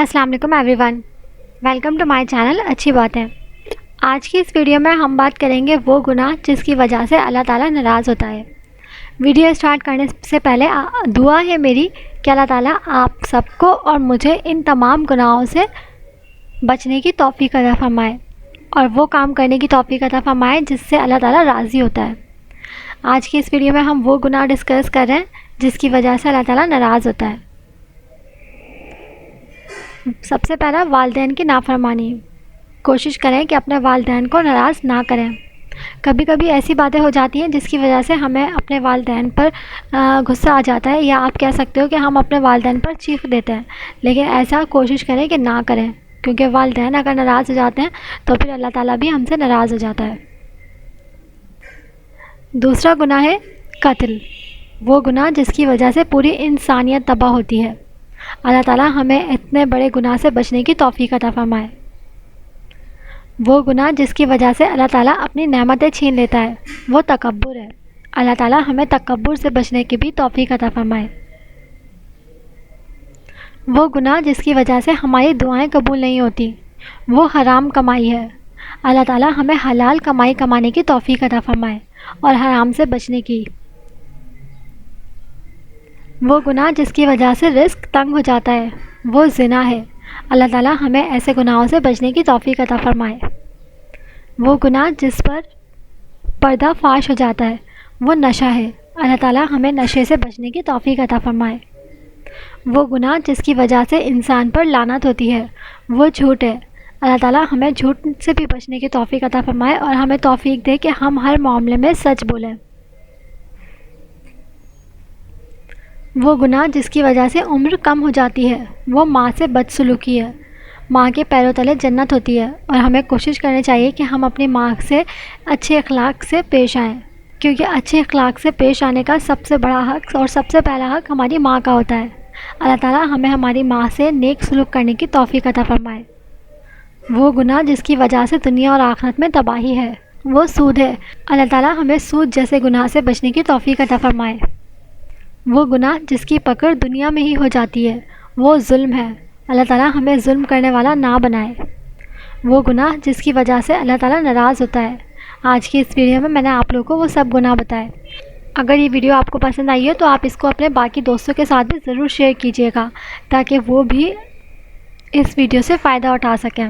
السلام علیکم everyone, welcome to my channel اچھی باتیں۔ آج کی اس ویڈیو میں ہم بات کریں گے وہ گناہ جس کی وجہ سے اللہ تعالیٰ ناراض ہوتا ہے۔ ویڈیو اسٹارٹ کرنے سے پہلے دعا ہے میری کہ اللہ تعالیٰ آپ سب کو اور مجھے ان تمام گناہوں سے بچنے کی توفیق عطا فرمائے اور وہ کام کرنے کی توفیق عطا فرمائے جس سے اللہ تعالیٰ راضی ہوتا ہے۔ آج کی اس ویڈیو میں ہم وہ گناہ ڈسکس کر رہے ہیں جس کی وجہ سے اللہ تعالیٰ ناراض ہوتا ہے۔ سب سے پہلا والدین کی نافرمانی۔ کوشش کریں کہ اپنے والدین کو ناراض نہ کریں۔ کبھی کبھی ایسی باتیں ہو جاتی ہیں جس کی وجہ سے ہمیں اپنے والدین پر غصہ آ جاتا ہے، یا آپ کہہ سکتے ہو کہ ہم اپنے والدین پر چیخ دیتے ہیں، لیکن ایسا کوشش کریں کہ نہ کریں، کیونکہ والدین اگر ناراض ہو جاتے ہیں تو پھر اللہ تعالیٰ بھی ہم سے ناراض ہو جاتا ہے۔ دوسرا گناہ ہے قتل، وہ گناہ جس کی وجہ سے پوری انسانیت تباہ ہوتی ہے۔ اللہ تعالیٰ ہمیں اتنے بڑے گناہ سے بچنے کی توفیق عطا فرمائے۔ وہ گناہ جس کی وجہ سے اللہ تعالیٰ اپنی نعمتیں چھین لیتا ہے، وہ تکبر ہے۔ اللہ تعالیٰ ہمیں تکبر سے بچنے کی بھی توفیق عطا فرمائے۔ وہ گناہ جس کی وجہ سے ہماری دعائیں قبول نہیں ہوتی، وہ حرام کمائی ہے۔ اللہ تعالیٰ ہمیں حلال کمائی کمانے کی توفیق عطا فرمائے اور حرام سے بچنے کی۔ وہ گناہ جس کی وجہ سے رزق تنگ ہو جاتا ہے، وہ زنا ہے۔ اللہ تعالیٰ ہمیں ایسے گناہوں سے بچنے کی توفیق عطا فرمائے۔ وہ گناہ جس پر پردہ فاش ہو جاتا ہے، وہ نشہ ہے۔ اللہ تعالیٰ ہمیں نشے سے بچنے کی توفیق عطا فرمائے۔ وہ گناہ جس کی وجہ سے انسان پر لعنت ہوتی ہے، وہ جھوٹ ہے۔ اللہ تعالیٰ ہمیں جھوٹ سے بھی بچنے کی توفیق عطا فرمائے اور ہمیں توفیق دے کہ ہم ہر معاملے میں سچ بولیں۔ وہ گناہ جس کی وجہ سے عمر کم ہو جاتی ہے، وہ ماں سے بدسلوکی ہے۔ ماں کے پیروں تلے جنت ہوتی ہے اور ہمیں کوشش کرنی چاہیے کہ ہم اپنی ماں سے اچھے اخلاق سے پیش آئیں، کیونکہ اچھے اخلاق سے پیش آنے کا سب سے بڑا حق اور سب سے پہلا حق ہماری ماں کا ہوتا ہے۔ اللہ تعالیٰ ہمیں ہماری ماں سے نیک سلوک کرنے کی توفیق عطا فرمائے۔ وہ گناہ جس کی وجہ سے دنیا اور آخرت میں تباہی ہے، وہ سود ہے۔ اللہ تعالیٰ ہمیں سود جیسے گناہ سے بچنے کی توفیق عطا فرمائے۔ وہ گناہ جس کی پکڑ دنیا میں ہی ہو جاتی ہے، وہ ظلم ہے۔ اللہ تعالیٰ ہمیں ظلم کرنے والا نہ بنائے۔ وہ گناہ جس کی وجہ سے اللہ تعالیٰ ناراض ہوتا ہے۔ آج کی اس ویڈیو میں میں نے آپ لوگوں کو وہ سب گناہ بتائے۔ اگر یہ ویڈیو آپ کو پسند آئی ہے تو آپ اس کو اپنے باقی دوستوں کے ساتھ بھی ضرور شیئر کیجیے گا، تاکہ وہ بھی اس ویڈیو سے فائدہ اٹھا سکیں۔